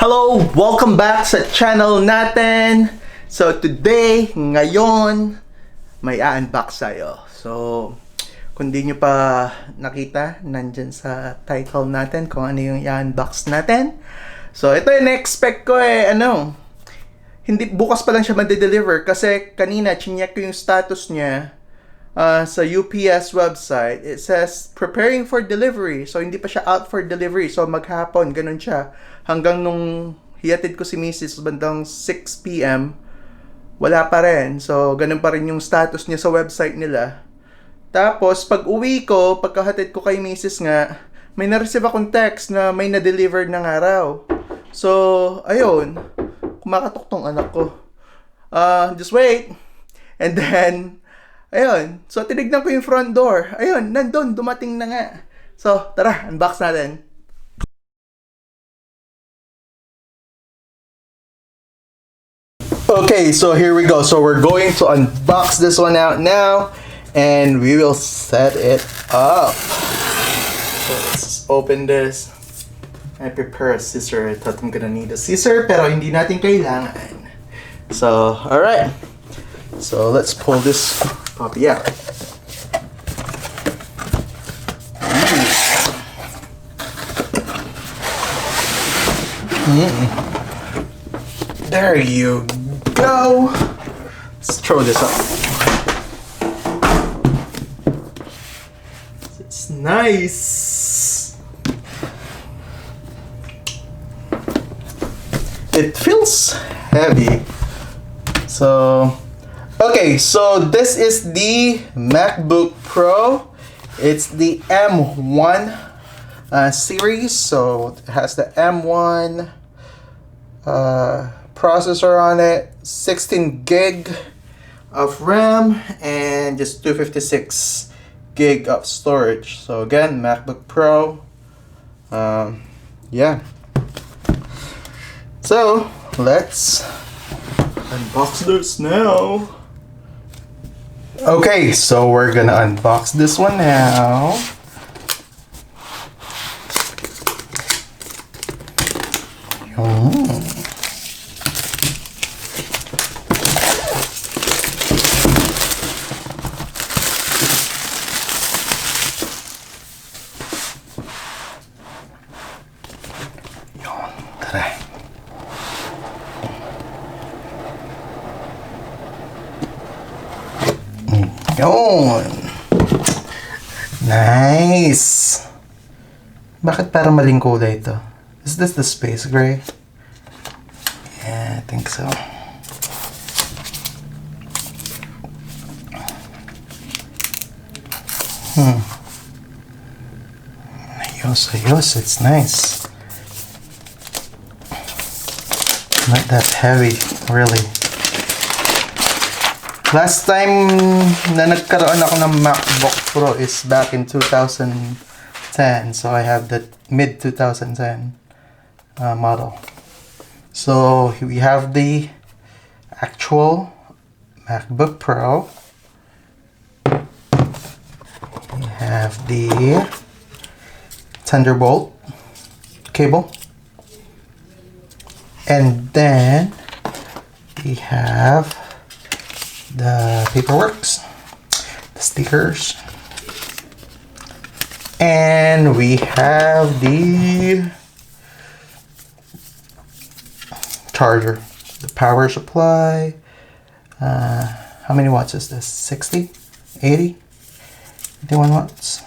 Hello! Welcome back sa channel natin! So today, ngayon, may unbox tayo. So, kung di nyo pa nakita, nandyan sa title natin kung ano yung i-unbox natin. So, ito yung na-expect ko hindi, bukas pa lang siya made-deliver kasi kanina, chinyek ko yung status niya sa UPS website. It says, preparing for delivery. So, hindi pa siya out for delivery. So, maghapon, ganun siya. Hanggang nung hiatid ko si Mrs. bandang 6 p.m., wala pa rin. So, ganun pa rin yung status niya sa website nila. Tapos, pag uwi ko, pagkahatid ko kay Mrs. nga, may na-receive akong text na may na-deliver ng araw. So, ayun. Kumakatok tong anak ko. Just wait. And then, ayun. So, tinignan ko yung front door. Ayun, nandun, dumating na nga. So, tara, unbox natin. Okay, so here we go. So we're going to unbox this one out now, and we will set it up. So let's open this. I prepare a scissor. I thought I'm gonna need a scissor, pero hindi natin kailangan. So, alright. So let's pull this puppy out. There you go. Let's throw this up. It's nice. It feels heavy. So, okay, so this is the MacBook Pro. It's the M1 series. So it has the M1 processor on it, 16 gig of RAM, and just 256 gig of storage. So again, MacBook Pro. Yeah. So let's unbox this now. Okay, so we're gonna unbox this one now. Yun. Nice. Bakit parang maling kulay ito? Is this the space gray? Yeah, I think so. Ayos, it's nice. Not that heavy, really. Last time na nagkaroon ako ng MacBook Pro is back in 2010. So I have the mid-2010 model. So we have the actual MacBook Pro. We have the Thunderbolt cable. And then we have the paperwork, the stickers, and we have the charger, the power supply. How many watts is this? 60? 80? 81 watts?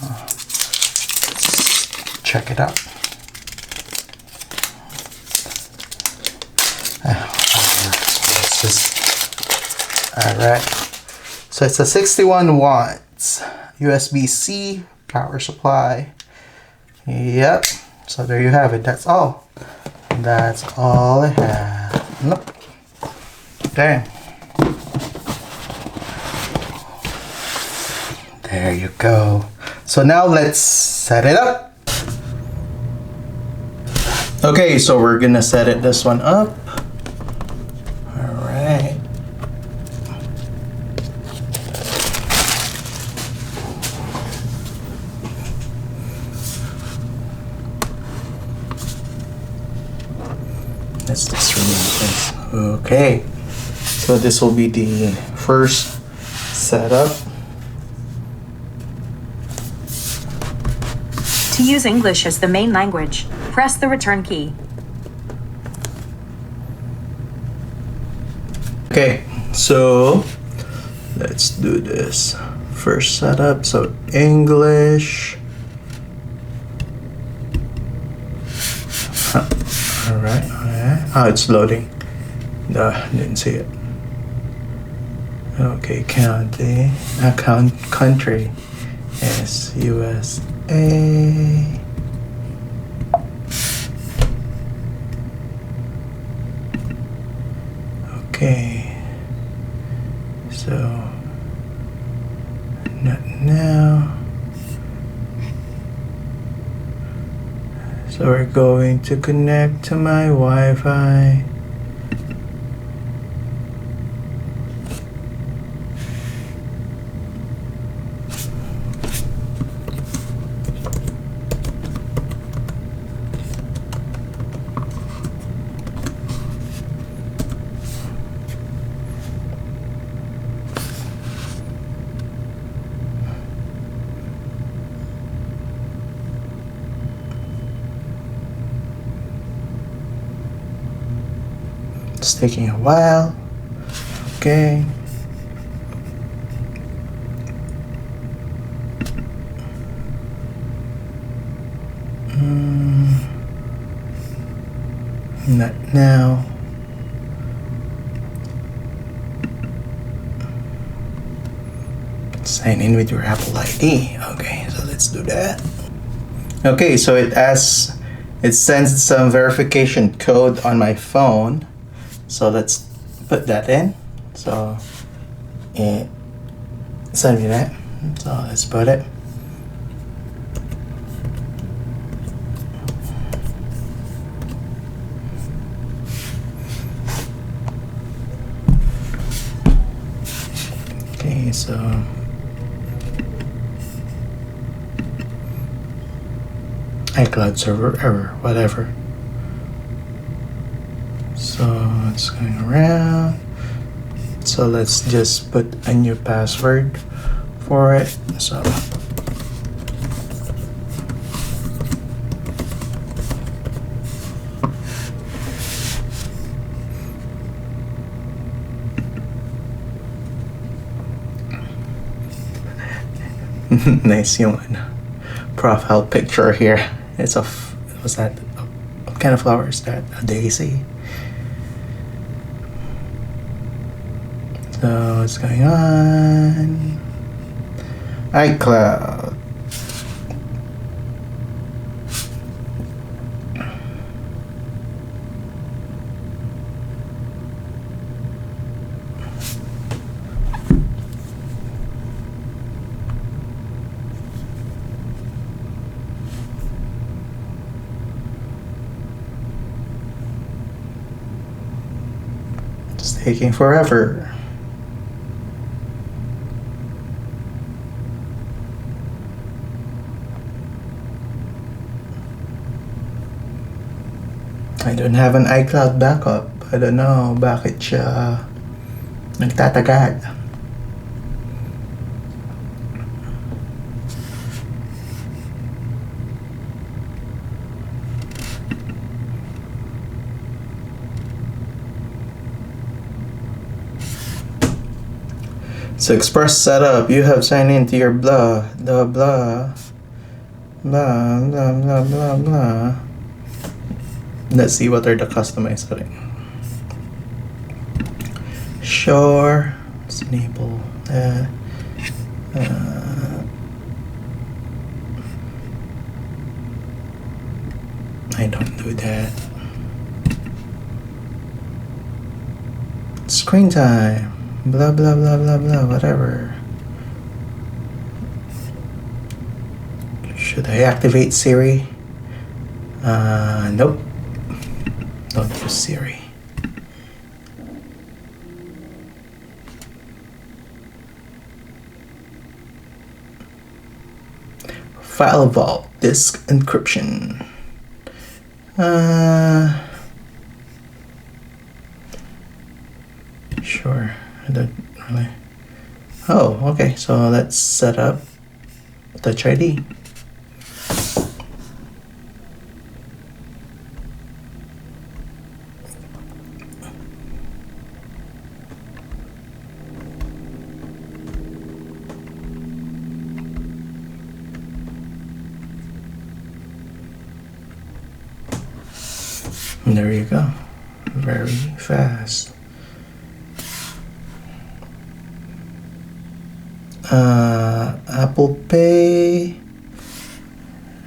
Let's check it out. Alright, so it's a 61 watts USB-C power supply. Yep, so there you have it. That's all. That's all I have. Nope. Okay. There you go. So now let's set it up. Okay, so we're gonna set this one up. Alright. Let's just remove this. Okay. So this will be the first setup. To use English as the main language, press the return key. Okay, so let's do this. First setup, so English. Alright. Oh, it's loading. Didn't see it. Okay, country is USA. Okay, so not now. So we're going to connect to my Wi-Fi. It's taking a while. Okay. Not now. Sign in with your Apple ID. Okay, so let's do that. Okay, so it sends some verification code on my phone. So let's put that in. So it send me that. So let's put it. Okay, so iCloud server error, whatever. So it's going around. So let's just put a new password for it. So nice yung profile picture here. It's what's that? What kind of flower is that? A daisy. So what's going on? iCloud. It's taking forever. I don't have an iCloud backup. I don't know bakit siya nagtatagal. So express setup. You have signed into your blah blah blah blah blah blah blah blah. Let's see what are the customized settings. Sure. Let's enable that. I don't do that. Screen time. Blah blah blah blah blah. Whatever. Should I activate Siri? Nope. Don't use Siri. File vault, disk encryption. sure. I don't really. Oh, okay. So let's set up Touch ID. And there you go. Very fast. Apple Pay.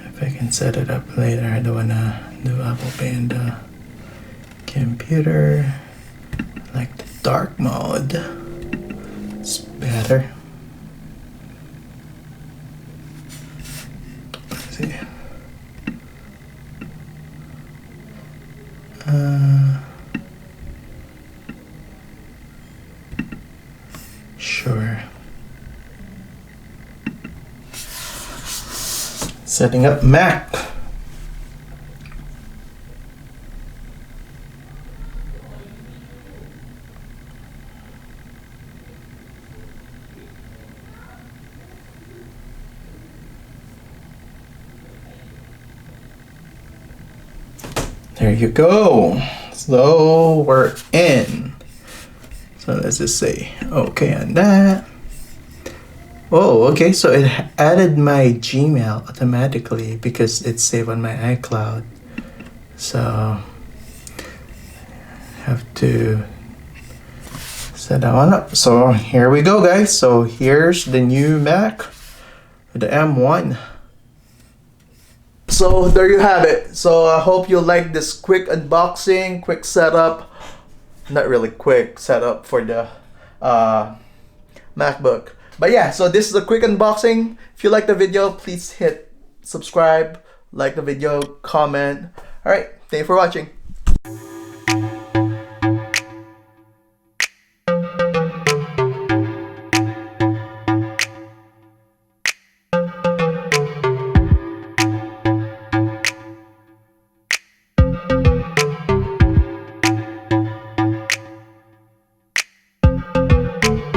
If I can set it up later, I don't wanna do Apple Pay in the computer. I like the dark mode. It's better. Let's see. Sure. Setting up Mac. There you go. So we're in. So let's just say okay on that. Oh, okay. So it added my Gmail automatically because it's saved on my iCloud. So have to set that one up. So here we go, guys. So here's the new Mac, the M1. So there you have it. So I hope you like this quick unboxing, quick setup. Not really quick setup for the MacBook. But yeah, so this is a quick unboxing. If you like the video, please hit subscribe, like the video, comment. Alright, thank you for watching.